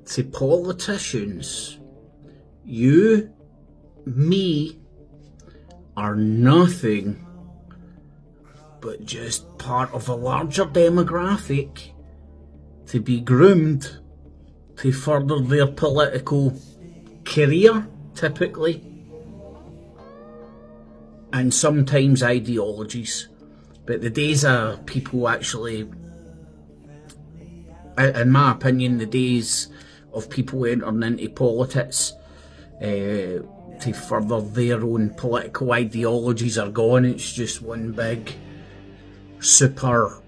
to politicians, you, me, are nothing but just part of a larger demographic to be groomed to further their political career, typically, and sometimes ideologies. But the days of people actually, in my opinion, the days of people entering into politics to further their own political ideologies are gone. It's just one big super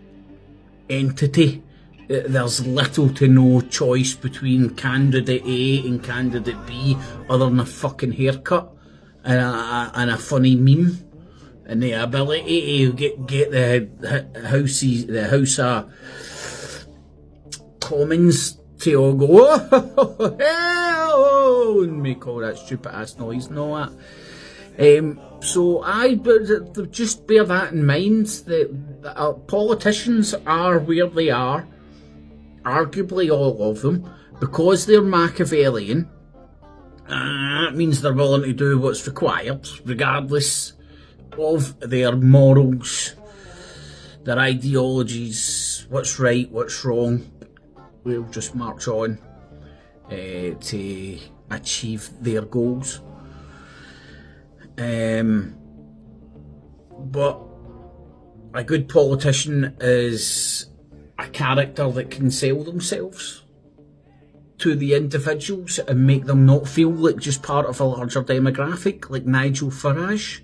entity. There's little to no choice between candidate A and candidate B other than a fucking haircut and a funny meme and the ability to get the House of Commons to all go, oh, and make all that stupid ass noise and all that. But just bear that in mind, that politicians are where they are, arguably all of them, because they're Machiavellian. That means they're willing to do what's required, regardless of their morals, their ideologies, what's right, what's wrong. We'll just march on to achieve their goals. But a good politician is a character that can sell themselves to the individuals and make them not feel like just part of a larger demographic, like Nigel Farage.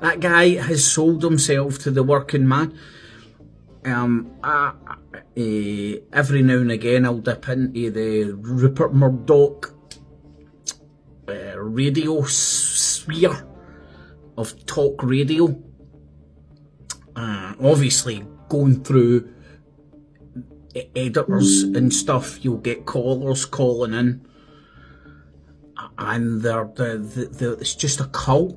That guy has sold himself to the working man. Every now and again I'll dip into the Rupert Murdoch radio sphere of talk radio. Obviously going through editors and stuff, you'll get callers calling in, and it's just a cult.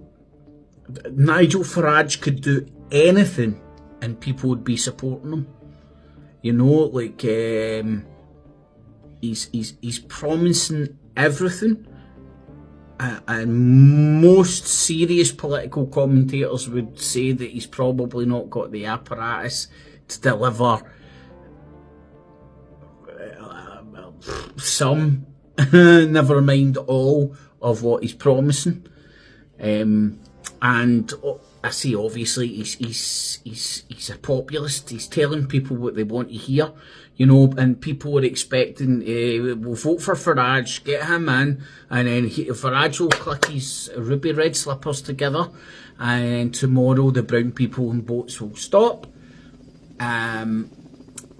Nigel Farage could do anything and people would be supporting him. You know, like he's promising everything, and most serious political commentators would say that he's probably not got the apparatus to deliver some, never mind all, of what he's promising. And I say, obviously, he's a populist. He's telling people what they want to hear, you know, and people are expecting, we'll vote for Farage, get him in, and then Farage will click his ruby red slippers together, and tomorrow the brown people in boats will stop.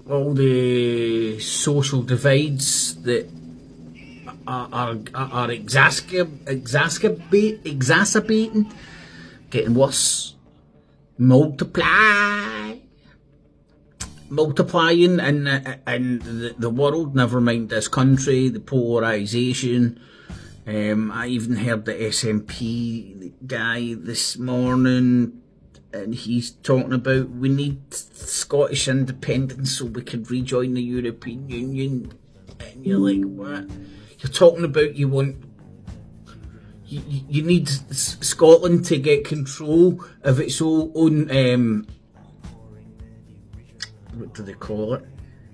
All the social divides that are exacerbating, getting worse, multiplying in the world, never mind this country, the polarisation. I even heard the SNP guy this morning, and he's talking about we need Scottish independence so we can rejoin the European Union. And you're like, what? You're talking about you need Scotland to get control of its own, what do they call it?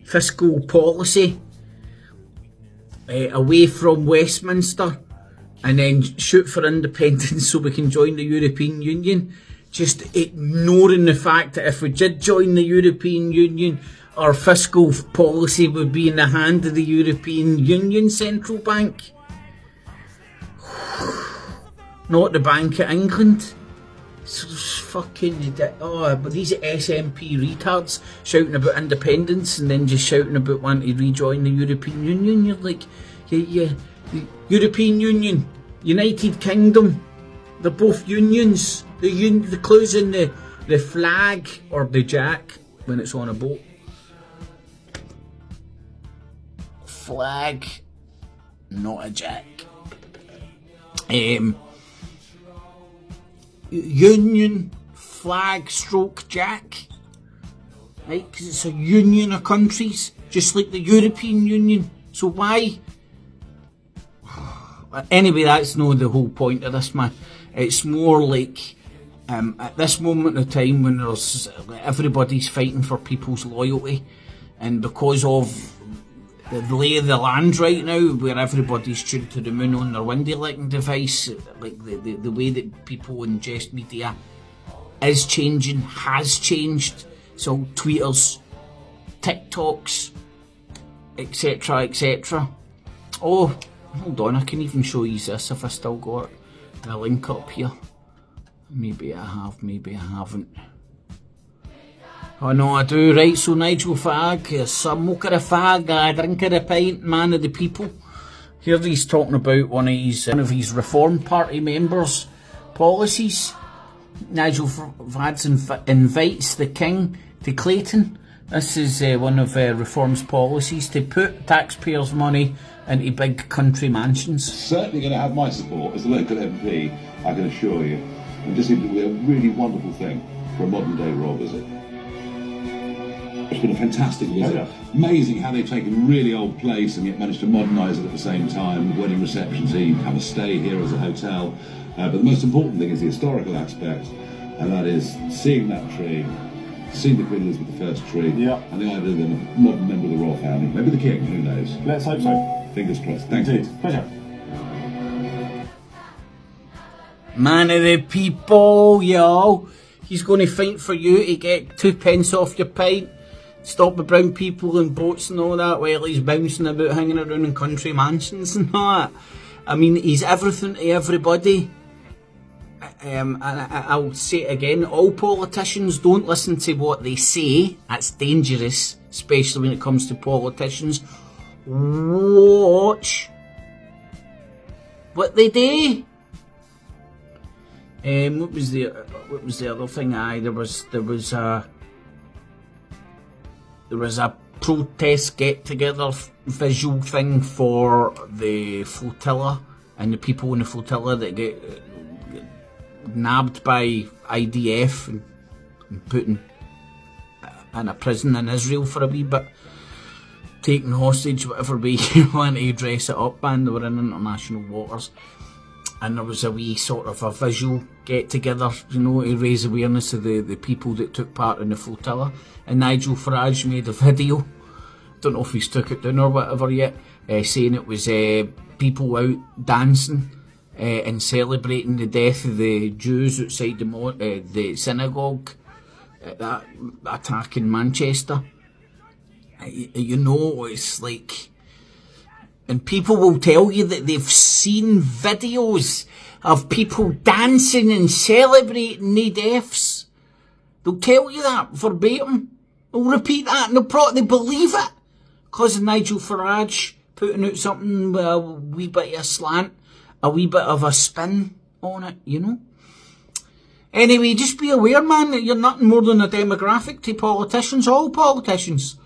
Fiscal policy, away from Westminster, and then shoot for independence so we can join the European Union. Just ignoring the fact that if we did join the European Union, our fiscal policy would be in the hand of the European Union Central Bank, not the Bank of England. So fucking, but these SNP retards shouting about independence and then just shouting about wanting to rejoin the European Union. You're like, yeah, the European Union, United Kingdom, they're both unions. The clue's in the flag or the jack when it's on a boat. Flag, not a jack. Union, flag, stroke, jack. Right, because it's a union of countries, just like the European Union. So why anyway, that's not the whole point of this, man. It's more like at this moment of time when there's everybody's fighting for people's loyalty, and because of the lay of the land right now, where everybody's tuned to the moon on their windy licking device, like the way that people ingest media is changing, has changed. So tweeters, TikToks, etc, etc. Oh, hold on, I can even show you this if I still got the link up here. Maybe I have, maybe I haven't. Oh no, I do. Right, so Nigel Farage, a smoker of fag, a drinker of pint, man of the people. Here he's talking about one of his Reform Party members' policies. Nigel Farage invites the King to Clayton. This is one of Reform's policies, to put taxpayers' money into big country mansions. Certainly going to have my support as a local MP, I can assure you. And just seems to be a really wonderful thing for a modern day royal visit. It's been a fantastic visit. Oh, yeah. Amazing how they've taken a really old place and yet managed to modernise it at the same time. The wedding reception team have a stay here as a hotel. But the most important thing is the historical aspect, and that is seeing that tree, seeing the Queen Elizabeth I tree, and the idea of them a modern member of the royal family. Maybe the King, who knows? Let's hope so. Fingers crossed. Thank you. Pleasure. Man of the people, yo. He's going to fight for you to get 2 pence off your pint. Stop the brown people in boats and all that while he's bouncing about, hanging around in country mansions and that. I mean, he's everything to everybody. And I'll say it again, all politicians, don't listen to what they say. That's dangerous, especially when it comes to politicians. Watch what they do. What was the other thing? There was a protest get together visual thing for the flotilla and the people in the flotilla that get nabbed by IDF and put in a prison in Israel for a wee bit, taken hostage, whatever way you want to dress it up, and they were in international waters. And there was a wee sort of a visual get-together, you know, to raise awareness of the people that took part in the flotilla. And Nigel Farage made a video, don't know if he's took it down or whatever yet, saying it was people out dancing and celebrating the death of the Jews outside the synagogue at that attack in Manchester. You know, it's like... And people will tell you that they've seen videos of people dancing and celebrating the deaths. They'll tell you that verbatim. They'll repeat that and they believe it. Because of Nigel Farage putting out something with a wee bit of a slant, a wee bit of a spin on it, you know. Anyway, just be aware, man, that you're nothing more than a demographic to politicians, all politicians.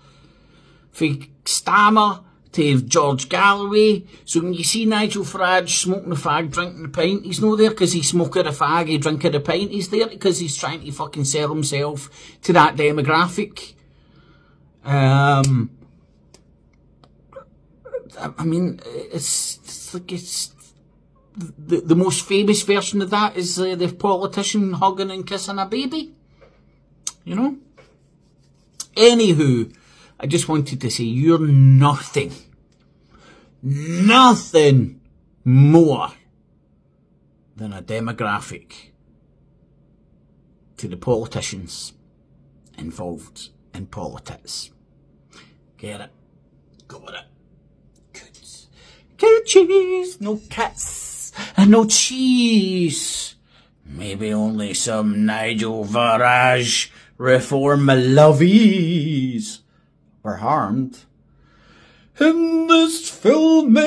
For Stammer to George Galloway. So when you see Nigel Farage smoking a fag, drinking a pint, he's not there because he's smoking a fag, he drinking a pint. He's there because he's trying to fucking sell himself to that demographic. I mean, it's like the most famous version of that is the politician hugging and kissing a baby. You know? Anywho, I just wanted to say you're nothing more than a demographic to the politicians involved in politics. Get it? Got it? Good. Good cheese, no cats, and no cheese. Maybe only some Nigel Farage reform lovies were harmed in this filming.